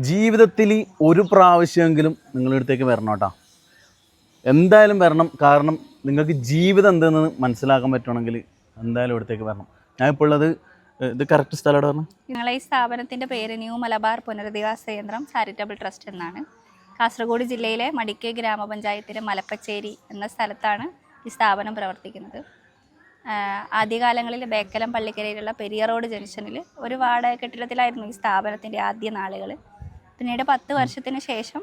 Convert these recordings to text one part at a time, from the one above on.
ജീവിതത്തിൽ ഒരു പ്രാവശ്യമെങ്കിലും നിങ്ങളുടെ അടുത്തേക്ക് വരണം കേട്ടോ. എന്തായാലും വരണം. കാരണം നിങ്ങൾക്ക് ജീവിതം എന്തെന്ന് മനസ്സിലാക്കാൻ പറ്റുകയാണെങ്കിൽ എന്തായാലും ഇവിടത്തേക്ക് വരണം. ഞാനിപ്പോൾ ഉള്ളത് ഇത് കറക്റ്റ് സ്ഥലം എവിടെ പറഞ്ഞു? ഞങ്ങളെ ഈ സ്ഥാപനത്തിൻ്റെ പേര് ന്യൂ മലബാർ പുനരധിവാസ കേന്ദ്രം ചാരിറ്റബിൾ ട്രസ്റ്റ് എന്നാണ്. കാസർഗോഡ് ജില്ലയിലെ മടിക്കൈ ഗ്രാമപഞ്ചായത്തിലെ മലപ്പച്ചേരി എന്ന സ്ഥലത്താണ് ഈ സ്ഥാപനം പ്രവർത്തിക്കുന്നത്. ആദ്യകാലങ്ങളിൽ ബേക്കലം പള്ളിക്കരയിലുള്ള പെരിയ റോഡ് ജംഗ്ഷനിൽ ഒരു വാടക കെട്ടിടത്തിലായിരുന്നു ഈ സ്ഥാപനത്തിൻ്റെ ആദ്യ നാളുകൾ. പിന്നീട് 10 വർഷത്തിന് ശേഷം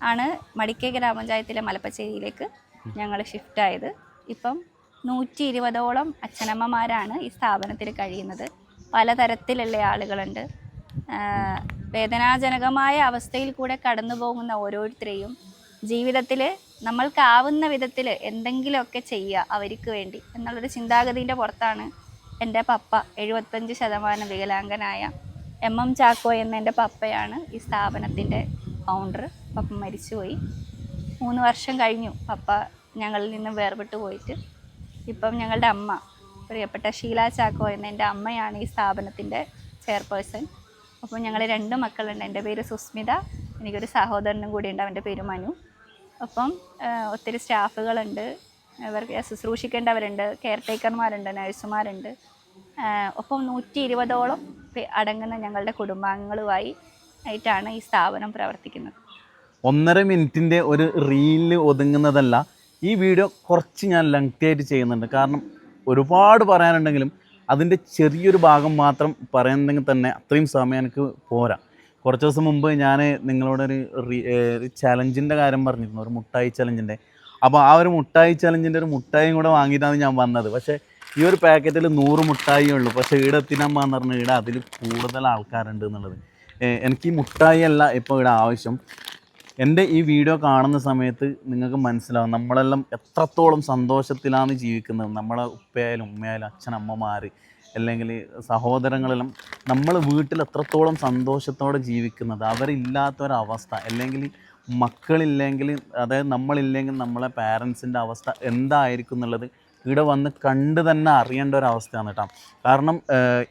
ആണ് മടിക്കൈ ഗ്രാമപഞ്ചായത്തിലെ മലപ്പച്ചേരിയിലേക്ക് ഞങ്ങൾ ഷിഫ്റ്റായത്. ഇപ്പം 120ഓളം അച്ഛനമ്മമാരാണ് ഈ സ്ഥാപനത്തിൽ കഴിയുന്നത്. പലതരത്തിലുള്ള ആളുകളുണ്ട്. വേദനാജനകമായ അവസ്ഥയിൽ കൂടെ കടന്നു പോകുന്ന ഓരോരുത്തരെയും ജീവിതത്തിൽ നമ്മൾക്കാവുന്ന വിധത്തിൽ എന്തെങ്കിലുമൊക്കെ ചെയ്യുക അവർക്ക് വേണ്ടി എന്നുള്ളൊരു ചിന്താഗതിൻ്റെ പുറത്താണ് എൻ്റെ പപ്പ 75% വികലാംഗനായ MM ചാക്കോ എന്ന എൻ്റെ പപ്പയാണ് ഈ സ്ഥാപനത്തിൻ്റെ ഫൗണ്ടർ. പപ്പ മരിച്ചുപോയി. 3 വർഷം കഴിഞ്ഞു പപ്പ ഞങ്ങളിൽ നിന്ന് വേർപെട്ട് പോയിട്ട്. ഇപ്പം ഞങ്ങളുടെ അമ്മ പ്രിയപ്പെട്ട ഷീല ചാക്കോ എന്ന എൻ്റെ അമ്മയാണ് ഈ സ്ഥാപനത്തിൻ്റെ ചെയർപേഴ്സൺ. അപ്പോൾ ഞങ്ങൾ 2 മക്കളുണ്ട്. എൻ്റെ പേര് സുസ്മിത, എനിക്കൊരു സഹോദരനും കൂടി ഉണ്ട്, അവൻ്റെ പേര് മനു. ഒപ്പം ഒത്തിരി സ്റ്റാഫുകളുണ്ട്, ഇവർക്ക് ശുശ്രൂഷിക്കേണ്ടവരുണ്ട്, കെയർ ടേക്കർമാരുണ്ട്, നഴ്സുമാരുണ്ട്. ഒപ്പം 120ഓളം അടങ്ങുന്ന ഞങ്ങളുടെ കുടുംബാംഗങ്ങളുമായി ആയിട്ടാണ് ഈ സ്ഥാപനം പ്രവർത്തിക്കുന്നത്. 1.5 മിനിറ്റിൻ്റെ ഒരു റീലിൽ ഒതുങ്ങുന്നതല്ല ഈ വീഡിയോ. കുറച്ച് ഞാൻ ലെങ്തി ആയിട്ട് ചെയ്യുന്നുണ്ട്. കാരണം ഒരുപാട് പറയാനുണ്ടെങ്കിലും അതിൻ്റെ ചെറിയൊരു ഭാഗം മാത്രം പറയുന്നെങ്കിൽ തന്നെ അത്രയും സമയം എനിക്ക് പോരാ. കുറച്ച് ദിവസം മുമ്പ് ഞാൻ നിങ്ങളോടൊരു ചലഞ്ചിൻ്റെ കാര്യം പറഞ്ഞിരുന്നു, ഒരു മുട്ടായി ചലഞ്ചിൻ്റെ. അപ്പോൾ ആ ഒരു മുട്ടായി ചലഞ്ചിൻ്റെ ഒരു മുട്ടായും കൂടെ വാങ്ങിയിട്ടാണ് ഞാൻ വന്നത്. പക്ഷേ ഈ ഒരു പാക്കറ്റിൽ 100 മുട്ടായി ഉള്ളൂ. പക്ഷേ ഇവിടെ എത്തിനാന്ന് പറഞ്ഞാൽ ഇവിടെ അതിൽ കൂടുതൽ ആൾക്കാരുണ്ട് എന്നുള്ളത്. എനിക്ക് ഈ മുട്ടായി അല്ല ഇപ്പോൾ ഇവിടെ ആവശ്യം. എൻ്റെ ഈ വീഡിയോ കാണുന്ന സമയത്ത് നിങ്ങൾക്ക് മനസ്സിലാവും നമ്മളെല്ലാം എത്രത്തോളം സന്തോഷത്തിലാണ് ജീവിക്കുന്നത്. നമ്മളെ ഉപ്പയായാലും ഉമ്മയായാലും അച്ഛനമ്മമാർ അല്ലെങ്കിൽ സഹോദരങ്ങളെല്ലാം നമ്മൾ വീട്ടിൽ എത്രത്തോളം സന്തോഷത്തോടെ ജീവിക്കുന്നത്. അവരില്ലാത്തൊരവസ്ഥ, അല്ലെങ്കിൽ മക്കളില്ലെങ്കിൽ, അതായത് നമ്മളില്ലെങ്കിൽ നമ്മളെ പാരൻസിൻ്റെ അവസ്ഥ എന്തായിരിക്കും എന്നുള്ളത് ഇവിടെ വന്ന് കണ്ട് തന്നെ അറിയേണ്ട ഒരവസ്ഥയാണ് കേട്ടോ. കാരണം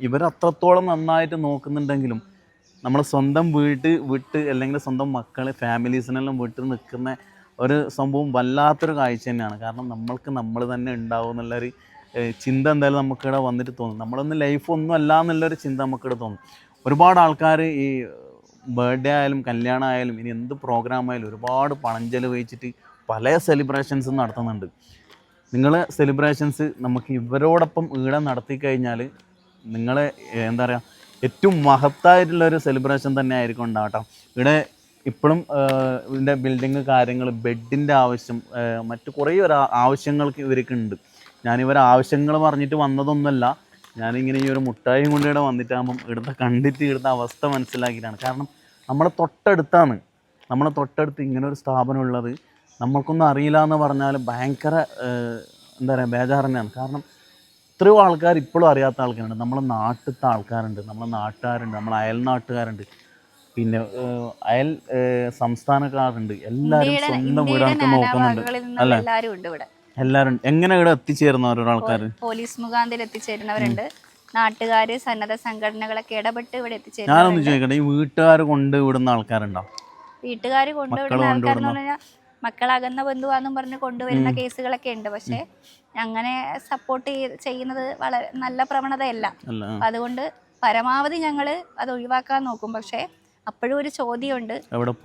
ഇവരത്രത്തോളം നന്നായിട്ട് നോക്കുന്നുണ്ടെങ്കിലും നമ്മൾ സ്വന്തം വിട്ട് അല്ലെങ്കിൽ സ്വന്തം മക്കൾ ഫാമിലീസിനെല്ലാം വിട്ട് നിൽക്കുന്ന ഒരു സംഭവം വല്ലാത്തൊരു കാഴ്ച തന്നെയാണ്. കാരണം നമ്മൾക്ക് നമ്മൾ തന്നെ ഉണ്ടാവും എന്നുള്ളൊരു ചിന്ത എന്തായാലും നമുക്കിവിടെ വന്നിട്ട് തോന്നും. നമ്മളൊന്നും ലൈഫൊന്നും അല്ല എന്നുള്ളൊരു ചിന്ത നമുക്കിവിടെ തോന്നും. ഒരുപാട് ആൾക്കാർ ഈ ബർത്ത്ഡേ ആയാലും കല്യാണം ആയാലും ഇനി എന്ത് പ്രോഗ്രാം ആയാലും ഒരുപാട് പണം ചെലവഴിച്ചിട്ട് പല സെലിബ്രേഷൻസും നടത്തുന്നുണ്ട്. നിങ്ങളെ സെലിബ്രേഷൻസ് നമുക്ക് ഇവരോടൊപ്പം ഇവിടെ നടത്തി കഴിഞ്ഞാൽ നിങ്ങളെ എന്താ പറയുക, ഏറ്റവും മഹത്തായിട്ടുള്ളൊരു സെലിബ്രേഷൻ തന്നെ ആയിരിക്കും ഉണ്ടാകട്ടോ. ഇവിടെ ഇപ്പോഴും ഇതിൻ്റെ ബിൽഡിങ് കാര്യങ്ങൾ, ബെഡിൻ്റെ ആവശ്യം, മറ്റു കുറേ ഒരു ആവശ്യങ്ങൾക്ക് ഇവർക്കുണ്ട്. ഞാനിവരെ ആവശ്യങ്ങൾ പറഞ്ഞിട്ട് വന്നതൊന്നുമല്ല. ഞാനിങ്ങനെ ഈ ഒരു മുട്ടായും കൊണ്ട് ഇവിടെ വന്നിട്ടാകുമ്പം ഇവിടുത്തെ കണ്ടിട്ട് ഇവിടുത്തെ അവസ്ഥ മനസ്സിലാക്കിയിട്ടാണ്. കാരണം നമ്മളെ തൊട്ടടുത്താണ്, നമ്മളെ തൊട്ടടുത്ത് ഇങ്ങനെ ഒരു സ്ഥാപനം ഉള്ളത് നമ്മൾക്കൊന്നും അറിയില്ല എന്ന് പറഞ്ഞാൽ ഭയങ്കര എന്താ പറയുക, ബേജാറ് തന്നെയാണ്. കാരണം എത്രയോ ആൾക്കാർ ഇപ്പോഴും അറിയാത്ത ആൾക്കാരുണ്ട്. നമ്മളെ നാട്ടിലത്തെ ആൾക്കാരുണ്ട്, നമ്മളെ നാട്ടുകാരുണ്ട്, നമ്മളെ അയൽ നാട്ടുകാരുണ്ട്, പിന്നെ അയൽ സംസ്ഥാനക്കാരുണ്ട്. എല്ലാവരും സ്വന്തം വീടൊക്കെ നോക്കുന്നുണ്ട് അല്ലേ? എല്ലാവരും എങ്ങനെ ഇവിടെ എത്തിച്ചേരുന്ന ഓരോ ആൾക്കാർ പോലീസ് മുഖാന്തരം എത്തിച്ചേരുന്നവരുണ്ട്, നാട്ടുകാര്, സന്നദ്ധ സംഘടനകളൊക്കെ ഇടപെട്ട് ഇവിടെ എത്തിച്ചേരും. ഞാനൊന്ന് ചോദിക്കട്ടെ, ഈ വീട്ടുകാർ കൊണ്ട് വിടുന്ന ആൾക്കാരുണ്ടോ? വീട്ടുകാർ കൊണ്ടുവിടുന്ന ആൾക്കാരെന്ന് പറഞ്ഞാൽ മക്കളകന്ന ബന്ധുവാന്നും പറഞ്ഞ് കൊണ്ടുവരുന്ന കേസുകളൊക്കെ ഉണ്ട്. പക്ഷെ അങ്ങനെ സപ്പോർട്ട് ചെയ്യുന്നത് വളരെ നല്ല പ്രവണതയല്ല. അതുകൊണ്ട് പരമാവധി ഞങ്ങൾ അത് ഒഴിവാക്കാൻ നോക്കും. പക്ഷെ അപ്പോഴും ഒരു ചോദ്യമുണ്ട്,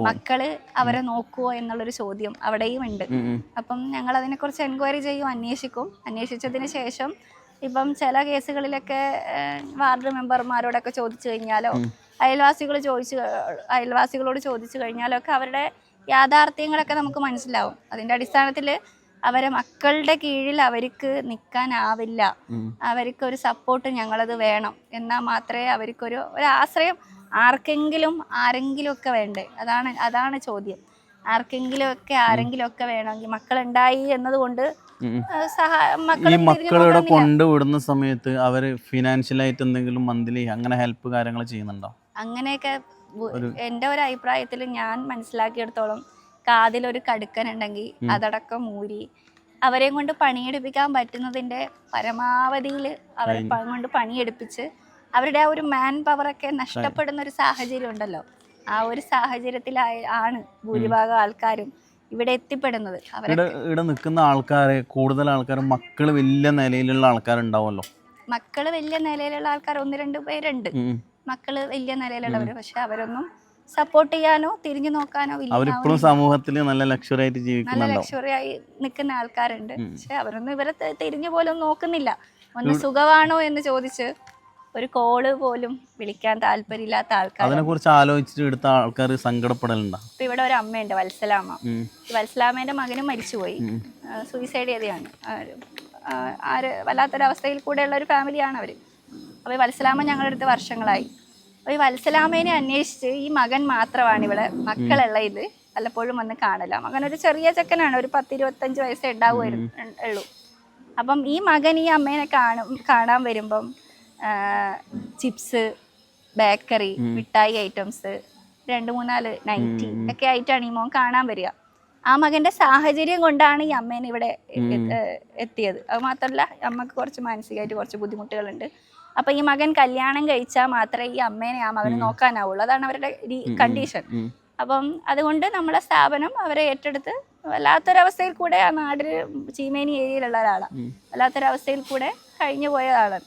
മക്കള് അവരെ നോക്കുവോ എന്നുള്ളൊരു ചോദ്യം അവിടെയും ഉണ്ട്. അപ്പം ഞങ്ങൾ അതിനെക്കുറിച്ച് എൻക്വയറി ചെയ്യും, അന്വേഷിക്കും. അന്വേഷിച്ചതിന് ശേഷം ഇപ്പം ചില കേസുകളിലൊക്കെ വാർഡ് മെമ്പർമാരോടൊക്കെ ചോദിച്ചു കഴിഞ്ഞാലോ അയൽവാസികളോട് ചോദിച്ചു കഴിഞ്ഞാലോ ഒക്കെ അവരുടെ യാഥാർത്ഥ്യങ്ങളൊക്കെ നമുക്ക് മനസ്സിലാവും. അതിൻ്റെ അടിസ്ഥാനത്തിൽ അവരെ മക്കളുടെ കീഴിൽ അവർക്ക് നിൽക്കാനാവില്ല, അവർക്കൊരു സപ്പോർട്ട് ഞങ്ങളത് വേണം, എന്നാൽ മാത്രമേ അവർക്കൊരു ആശ്രയം ആരെങ്കിലും ഒക്കെ വേണ്ടേ. അതാണ് ചോദ്യം. ആരെങ്കിലും ഒക്കെ വേണമെങ്കിൽ മക്കളുണ്ടായി എന്നതുകൊണ്ട് ഈ മക്കളിവിടെ കൊണ്ടുവിടുന്ന സമയത്ത് അവർ ഫിനാൻഷ്യലായിട്ട് എന്തെങ്കിലും മന്ത്ലി അങ്ങനെ ഹെൽപ്പ് കാര്യങ്ങൾ ചെയ്യുന്നുണ്ടോ? അങ്ങനെയൊക്കെ എൻ്റെ ഒരു അഭിപ്രായത്തിൽ ഞാൻ മനസ്സിലാക്കിയെടുത്തോളം കാതിലൊരു കടുക്കനുണ്ടെങ്കിൽ അതടക്കം മൂരി അവരെയും കൊണ്ട് പണിയെടുപ്പിക്കാൻ പറ്റുന്നതിൻ്റെ പരമാവധിയിൽ അവരെ കൊണ്ട് പണിയെടുപ്പിച്ച് അവരുടെ ആ ഒരു മാൻ പവറൊക്കെ നഷ്ടപ്പെടുന്ന ഒരു സാഹചര്യം ഉണ്ടല്ലോ. ആ ഒരു സാഹചര്യത്തിലാണ് ഭൂരിഭാഗം ആൾക്കാരും ഇവിടെ എത്തിപ്പെടുന്നത്. ഇവിടെ നിൽക്കുന്ന ആൾക്കാരെ കൂടുതൽ ആൾക്കാരും മക്കള് വലിയ നിലയിലുള്ള ആൾക്കാരുണ്ടാവുമല്ലോ. മക്കള് വലിയ നിലയിലുള്ള ആൾക്കാർ 1-2 പേരുണ്ട്, മക്കള് വലിയ നിലയിലുള്ളവര്. പക്ഷെ അവരൊന്നും സപ്പോർട്ട് ചെയ്യാനോ തിരിഞ്ഞു നോക്കാനോ ഇല്ല. അവരിപ്പോഴും സമൂഹത്തിൽ നല്ല ലക്ഷറി ആയിട്ട് നല്ല ജീവിക്കുന്നുണ്ടോ? ലക്ഷറി ആയി നിൽക്കുന്ന ആൾക്കാരുണ്ട്. പക്ഷെ അവരൊന്നും ഇവരെ തിരിഞ്ഞു പോലും നോക്കുന്നില്ല. ഒന്ന് സുഖമാണോ എന്ന് ചോദിച്ച് ഒരു കോള് പോലും വിളിക്കാൻ താല്പര്യമില്ലാത്ത ആൾക്കാർ. അതിനെ കുറിച്ച് ആലോചിച്ചിട്ട് എടുത്ത ആൾക്കാർ സങ്കടപ്പെടലുണ്ടോ? ഇപ്പൊ ഇവിടെ ഒരു അമ്മയുണ്ട്, വത്സലാമ്മ. വത്സലാമ്മേന്റെ മകനും മരിച്ചുപോയി, സൂയിസൈഡ് ചെയ്തതാണ്. വല്ലാത്തൊരവസ്ഥയിൽ കൂടെയുള്ള ഒരു ഫാമിലിയാണ് അവര്. അപ്പോൾ ഈ വത്സലാമ്മ ഞങ്ങളുടെ അടുത്ത് വർഷങ്ങളായി. അപ്പോൾ ഈ വത്സലാമ്മേനെ അന്വേഷിച്ച് ഈ മകൻ മാത്രമാണ് ഇവിടെ മക്കളുള്ള ഇത് പലപ്പോഴും വന്ന് കാണില്ല. മകൻ ഒരു ചെറിയ ചെക്കനാണ്, ഒരു 10-25 വയസ്സേ ഉള്ളൂ. അപ്പം ഈ മകൻ ഈ അമ്മേനെ കാണാൻ വരുമ്പം ചിപ്സ്, ബേക്കറി, മിഠായി ഐറ്റംസ്, 2-3-4 നൈറ്റി ഒക്കെ ആയിട്ടാണ് ഈ മോൻ കാണാൻ വരിക. ആ മകന്റെ സാഹചര്യം കൊണ്ടാണ് ഈ അമ്മേനെ ഇവിടെ എത്തിയത്. അത് മാത്രമല്ല, അമ്മക്ക് കുറച്ച് മാനസികമായിട്ട് കുറച്ച് ബുദ്ധിമുട്ടുകളുണ്ട്. അപ്പൊ ഈ മകൻ കല്യാണം കഴിച്ചാൽ മാത്രമേ ഈ അമ്മേനെ ആ മകന് നോക്കാനാവുള്ളൂ. അതാണ് അവരുടെ കണ്ടീഷൻ. അപ്പം അതുകൊണ്ട് നമ്മളെ സ്ഥാപനം അവരെ ഏറ്റെടുത്ത് വല്ലാത്തൊരവസ്ഥയിൽ കൂടെ, ആ നാടില് ചീമേനി ഏരിയയിലുള്ള ഒരാളാണ്, വല്ലാത്തൊരവസ്ഥയിൽ കൂടെ കഴിഞ്ഞു പോയ ആളാണ്.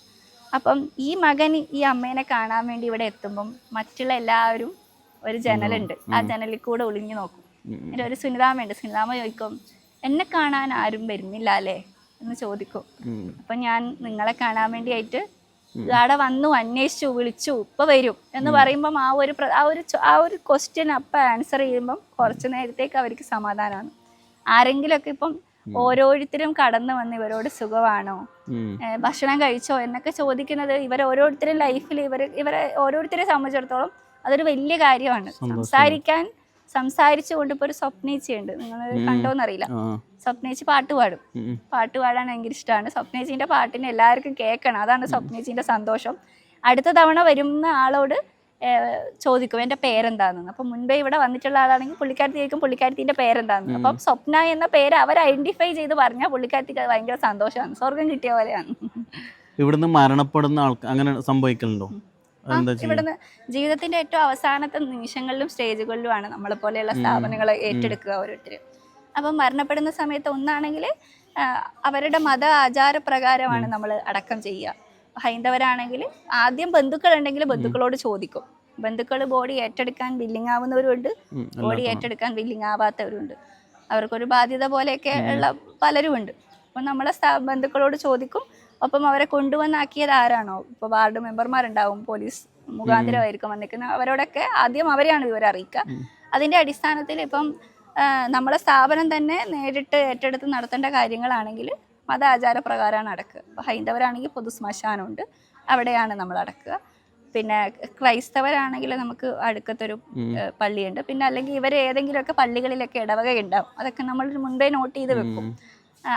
അപ്പം ഈ മകൻ ഈ അമ്മേനെ കാണാൻ വേണ്ടി ഇവിടെ എത്തുമ്പം മറ്റുള്ള എല്ലാവരും ഒരു ജനലുണ്ട്, ആ ജനലിൽ കൂടെ ഒളിഞ്ഞു നോക്കും. എന്നിട്ട് ഒരു സുനിതാമ്മയുണ്ട്, സുനിതാമ്മ ചോദിക്കും, എന്നെ കാണാൻ ആരും വരുന്നില്ല അല്ലേ എന്ന് ചോദിക്കും. അപ്പം ഞാൻ നിങ്ങളെ കാണാൻ വേണ്ടിയായിട്ട് അവിടെ വന്നു, അന്വേഷിച്ചു, വിളിച്ചു, ഇപ്പൊ വരും എന്ന് പറയുമ്പം ആ ഒരു ക്വസ്റ്റ്യൻ അപ്പം ആൻസർ ചെയ്യുമ്പം കുറച്ചു നേരത്തേക്ക് അവർക്ക് സമാധാനമാണ്. ആരെങ്കിലുമൊക്കെ ഇപ്പം ഓരോരുത്തരും കടന്നു വന്ന് ഇവരോട് സുഖമാണോ, ഭക്ഷണം കഴിച്ചോ എന്നൊക്കെ ചോദിക്കുന്നത് ഓരോരുത്തരും ലൈഫിൽ ഇവരെ ഓരോരുത്തരെ സംബന്ധിച്ചിടത്തോളം അതൊരു വലിയ കാര്യമാണ്. സംസാരിച്ചുകൊണ്ട് ഇപ്പൊ ഒരു സ്വപ്നേച്ചിയുണ്ട്, നിങ്ങൾ കണ്ടോന്നറിയില്ല. സ്വപ്നേച്ചി പാട്ട് പാടാൻ ഭയങ്കര ഇഷ്ടമാണ്. സ്വപ്നേച്ചിന്റെ പാട്ടിന് എല്ലാവർക്കും കേൾക്കണം, അതാണ് സ്വപ്നേച്ചിന്റെ സന്തോഷം. അടുത്ത തവണ വരുന്ന ആളോട് ചോദിക്കും എൻ്റെ പേരെന്താണെന്ന്. അപ്പം മുൻപേ ഇവിടെ വന്നിട്ടുള്ള ആളാണെങ്കിൽ പുള്ളിക്കാരത്തി ചോദിക്കും പുള്ളിക്കാരത്തിന്റെ പേരെന്താണെന്ന്. അപ്പം സ്വപ്ന എന്ന പേര് അവർ ഐഡന്റിഫൈ ചെയ്ത് പറഞ്ഞാൽ പുള്ളിക്കാരത്തിക്ക് അത് ഭയങ്കര സന്തോഷമാണ്, സ്വർഗം കിട്ടിയ പോലെയാണ്. ഇവിടുന്ന് മരണപ്പെടുന്ന ആൾക്ക് അങ്ങനെ സംഭവിക്കലുണ്ടോ? ഇവിടുന്ന് ജീവിതത്തിന്റെ ഏറ്റവും അവസാനത്തെ നിമിഷങ്ങളിലും സ്റ്റേജുകളിലുമാണ് നമ്മളെ പോലെയുള്ള സ്ഥാപനങ്ങളെ ഏറ്റെടുക്കുക ഓരോരുത്തർ. അപ്പം മരണപ്പെടുന്ന സമയത്ത് ഒന്നാണെങ്കിൽ അവരുടെ മത ആചാരപ്രകാരമാണ് നമ്മൾ അടക്കം ചെയ്യുക. ഹൈന്ദവരാണെങ്കിൽ ആദ്യം ബന്ധുക്കളുണ്ടെങ്കിൽ ബന്ധുക്കളോട് ചോദിക്കും. ബന്ധുക്കൾ ബോഡി ഏറ്റെടുക്കാൻ വില്ലിങ് ആവുന്നവരുണ്ട്, ബോഡി ഏറ്റെടുക്കാൻ വില്ലിങ് ആവാത്തവരുണ്ട്. അവർക്കൊരു ബാധ്യത പോലെയൊക്കെ ഉള്ള പലരും ഉണ്ട്. അപ്പം നമ്മളെ ബന്ധുക്കളോട് ചോദിക്കും. ഒപ്പം അവരെ കൊണ്ടുവന്നാക്കിയത് ആരാണോ, ഇപ്പോൾ വാർഡ് മെമ്പർമാരുണ്ടാവും, പോലീസ് മുഖാന്തരമായിരിക്കും വന്നിരിക്കുന്നത്, അവരോടൊക്കെ ആദ്യം അവരെയാണ് വിവരം അറിയിക്കുക. അതിൻ്റെ അടിസ്ഥാനത്തിൽ ഇപ്പം നമ്മളെ സ്ഥാപനം തന്നെ നേരിട്ട് ഏറ്റെടുത്ത് നടത്തേണ്ട കാര്യങ്ങളാണെങ്കിൽ മത ആചാരപ്രകാരമാണ് അടക്കുക. ഇപ്പോൾ ഹൈന്ദവരാണെങ്കിൽ പൊതു ശ്മശാനമുണ്ട്, അവിടെയാണ് നമ്മൾ അടക്കുക. പിന്നെ ക്രൈസ്തവരാണെങ്കിൽ നമുക്ക് അടുക്കത്തൊരു പള്ളിയുണ്ട്. പിന്നെ അല്ലെങ്കിൽ ഇവർ ഏതെങ്കിലുമൊക്കെ പള്ളികളിലൊക്കെ ഇടവക ഉണ്ടാവും, അതൊക്കെ നമ്മൾ മുൻപേ നോട്ട് ചെയ്ത് വെക്കും.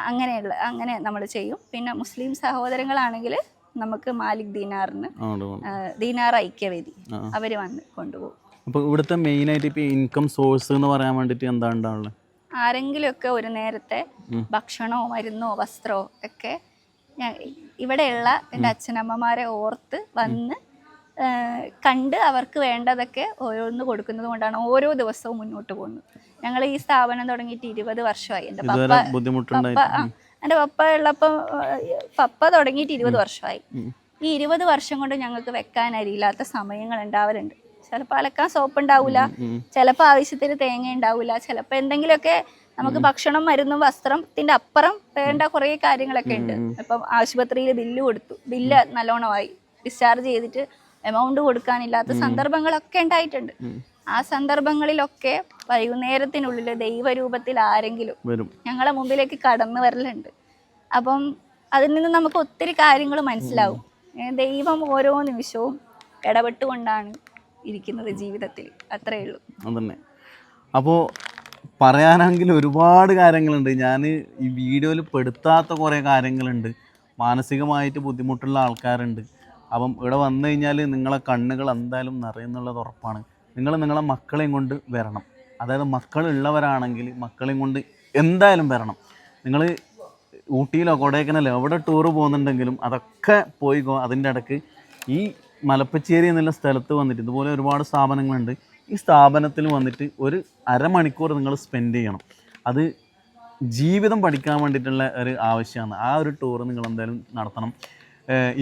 അങ്ങനെ നമ്മൾ ചെയ്യും. പിന്നെ മുസ്ലിം സഹോദരങ്ങളാണെങ്കിൽ നമുക്ക് മാലിക് ദീനാർ ഐക്യവേദി അവർ വന്ന് കൊണ്ടുപോകും. അപ്പോൾ ഇവിടുത്തെ മെയിനായിട്ട് ഇപ്പോൾ ഇൻകം സോഴ്സ് എന്ന് പറയാൻ വേണ്ടിയിട്ട് എന്താ ഉണ്ടാവുള്ളത്? ആരെങ്കിലുമൊക്കെ ഒരു നേരത്തെ ഭക്ഷണമോ മരുന്നോ വസ്ത്രമോ ഒക്കെ ഇവിടെയുള്ള എൻ്റെ അച്ഛനമ്മമാരെ ഓർത്ത് വന്ന് കണ്ട് അവർക്ക് വേണ്ടതൊക്കെ ഓരോന്ന് കൊടുക്കുന്നത് കൊണ്ടാണ് ഓരോ ദിവസവും മുന്നോട്ട് പോകുന്നത്. ഞങ്ങൾ ഈ സ്ഥാപനം തുടങ്ങിയിട്ട് 20 വർഷമായി. എൻ്റെ പപ്പ ഉള്ളപ്പോൾ പപ്പ തുടങ്ങിയിട്ട് 20 വർഷമായി. ഈ 20 വർഷം കൊണ്ട് ഞങ്ങൾക്ക് വെക്കാൻ അരിയില്ലാത്ത സമയങ്ങൾ ഉണ്ടാവലുണ്ട്. ചിലപ്പോൾ അലക്കാൻ സോപ്പ് ഉണ്ടാവില്ല, ചിലപ്പോൾ ആവശ്യത്തിന് തേങ്ങ ഉണ്ടാവില്ല, ചിലപ്പോൾ എന്തെങ്കിലുമൊക്കെ നമുക്ക് ഭക്ഷണം മരുന്നും വസ്ത്രത്തിന്റെ അപ്പുറം വേണ്ട കുറേ കാര്യങ്ങളൊക്കെ ഉണ്ട്. ഇപ്പം ആശുപത്രിയിൽ ബില്ല് നല്ലോണമായി ഡിസ്ചാർജ് ചെയ്തിട്ട് എമൗണ്ട് കൊടുക്കാനില്ലാത്ത സന്ദർഭങ്ങളൊക്കെ ഉണ്ടായിട്ടുണ്ട്. ആ സന്ദർഭങ്ങളിലൊക്കെ വൈകുന്നേരത്തിനുള്ളിൽ ദൈവരൂപത്തിൽ ആരെങ്കിലും ഞങ്ങളെ മുമ്പിലേക്ക് കടന്നു വരലുണ്ട്. അപ്പം അതിൽ നിന്ന് നമുക്ക് ഒത്തിരി കാര്യങ്ങൾ മനസ്സിലാവും. ദൈവം ഓരോ നിമിഷവും ഇടപെട്ടുകൊണ്ടാണ് ഇരിക്കുന്നത് ജീവിതത്തിൽ, അത്രയേ ഉള്ളൂ. അതന്നെ. അപ്പോൾ പറയാനാണെങ്കിൽ ഒരുപാട് കാര്യങ്ങളുണ്ട്. ഞാൻ ഈ വീഡിയോയിൽ പെടുത്താത്ത കുറേ കാര്യങ്ങളുണ്ട്. മാനസികമായിട്ട് ബുദ്ധിമുട്ടുള്ള ആൾക്കാരുണ്ട്. അപ്പം ഇവിടെ വന്നു കഴിഞ്ഞാൽ നിങ്ങളെ കണ്ണുകൾ എന്തായാലും നിറയുന്നുള്ളത് ഉറപ്പാണ്. നിങ്ങൾ നിങ്ങളെ മക്കളെയും കൊണ്ട് വരണം. അതായത് മക്കളുള്ളവരാണെങ്കിൽ മക്കളെയും കൊണ്ട് എന്തായാലും വരണം. നിങ്ങൾ ഊട്ടിയിലോ കൊടൈക്കനാലോ എവിടെ ടൂറ് പോകുന്നുണ്ടെങ്കിലും അതൊക്കെ പോയിക്കോ. അതിൻ്റെ ഇടയ്ക്ക് ഈ മലപ്പച്ചേരി എന്നുള്ള സ്ഥലത്ത് വന്നിട്ട് ഇതുപോലെ ഒരുപാട് സ്ഥാപനങ്ങളുണ്ട്. ഈ സ്ഥാപനത്തിൽ വന്നിട്ട് ഒരു അരമണിക്കൂർ നിങ്ങൾ സ്പെൻഡ് ചെയ്യണം. അത് ജീവിതം പഠിക്കാൻ വേണ്ടിയിട്ടുള്ള ഒരു ആവശ്യമാണ്. ആ ഒരു ടൂർ നിങ്ങൾ എന്തായാലും നടത്തണം.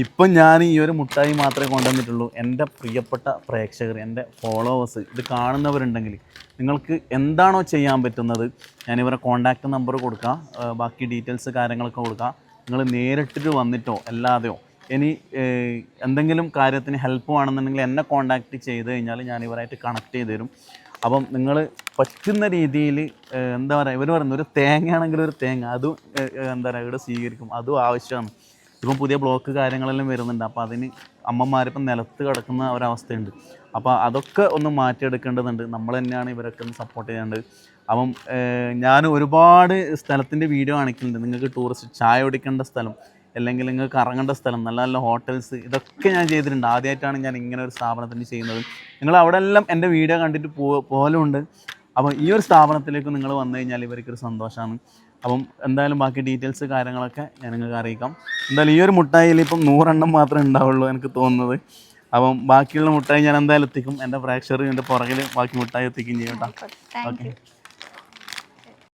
ഇപ്പം ഞാൻ ഈ ഒരു മുട്ടായി മാത്രമേ കൊണ്ടുവന്നിട്ടുള്ളൂ. എൻ്റെ പ്രിയപ്പെട്ട പ്രേക്ഷകർ, എൻ്റെ ഫോളോവേഴ്സ് ഇത് കാണുന്നവരുണ്ടെങ്കിൽ നിങ്ങൾക്ക് എന്താണോ ചെയ്യാൻ പറ്റുന്നത്, ഞാനിവരെ കോൺടാക്റ്റ് നമ്പർ കൊടുക്കാം, ബാക്കി ഡീറ്റെയിൽസ് കാര്യങ്ങളൊക്കെ കൊടുക്കാം. നിങ്ങൾ നേരിട്ടിട്ട് വന്നിട്ടോ അല്ലാതെയോ ഇനി എന്തെങ്കിലും കാര്യത്തിന് ഹെൽപ്പ് വേണമെന്നുണ്ടെങ്കിൽ എന്നെ കോൺടാക്റ്റ് ചെയ്ത് കഴിഞ്ഞാൽ ഞാൻ ഇവരായിട്ട് കണക്ട് ചെയ്ത് തരും. അപ്പം നിങ്ങൾ പറ്റുന്ന രീതിയിൽ എന്താ പറയുക, ഇവർ പറയുന്നത് ഒരു തേങ്ങയാണെങ്കിൽ ഒരു തേങ്ങ അതും എന്താ പറയുക ഇവിടെ സ്വീകരിക്കും, അതും ആവശ്യമാണ്. ഇപ്പം പുതിയ ബ്ലോക്ക് കാര്യങ്ങളെല്ലാം വരുന്നുണ്ട്. അപ്പോൾ അതിന് അമ്മമാരിപ്പം നിലത്ത് കിടക്കുന്ന ഒരവസ്ഥയുണ്ട്. അപ്പോൾ അതൊക്കെ ഒന്ന് മാറ്റിയെടുക്കേണ്ടതുണ്ട്. നമ്മൾ തന്നെയാണ് ഇവരൊക്കെ ഒന്ന് സപ്പോർട്ട് ചെയ്യേണ്ടത്. അപ്പം ഞാൻ ഒരുപാട് സ്ഥലത്തിൻ്റെ വീഡിയോ കാണിക്കുന്നുണ്ട്. നിങ്ങൾക്ക് ടൂറിസ്റ്റ് ചായ കുടിക്കേണ്ട സ്ഥലം, അല്ലെങ്കിൽ നിങ്ങൾക്ക് ഇറങ്ങേണ്ട സ്ഥലം, നല്ല നല്ല ഹോട്ടൽസ്, ഇതൊക്കെ ഞാൻ ചെയ്തിട്ടുണ്ട്. ആദ്യമായിട്ടാണ് ഞാൻ ഇങ്ങനെ ഒരു സ്ഥാപനത്തിന് ചെയ്യുന്നത്. നിങ്ങൾ അവിടെ എല്ലാം എൻ്റെ വീഡിയോ കണ്ടിട്ട് പോലുണ്ട്. അപ്പം ഈ ഒരു സ്ഥാപനത്തിലേക്ക് നിങ്ങൾ വന്നു കഴിഞ്ഞാൽ ഇവർക്കൊരു സന്തോഷമാണ്. അപ്പം എന്തായാലും ബാക്കി ഡീറ്റെയിൽസ് കാര്യങ്ങളൊക്കെ ഞാൻ നിങ്ങൾക്ക് അറിയിക്കാം. എന്തായാലും ഈ ഒരു മുട്ടായിയിൽ ഇപ്പം 100 എണ്ണം മാത്രമേ ഉണ്ടാവുള്ളൂ എനിക്ക് തോന്നുന്നത്. അപ്പം ബാക്കിയുള്ള മുട്ടായി ഞാൻ എന്തായാലും എത്തിക്കും. എൻ്റെ പ്രേക്ഷകർ എൻ്റെ പുറകിൽ ബാക്കി മുട്ടായി എത്തിക്കുകയും ചെയ്യും കേട്ടോ. Thank you.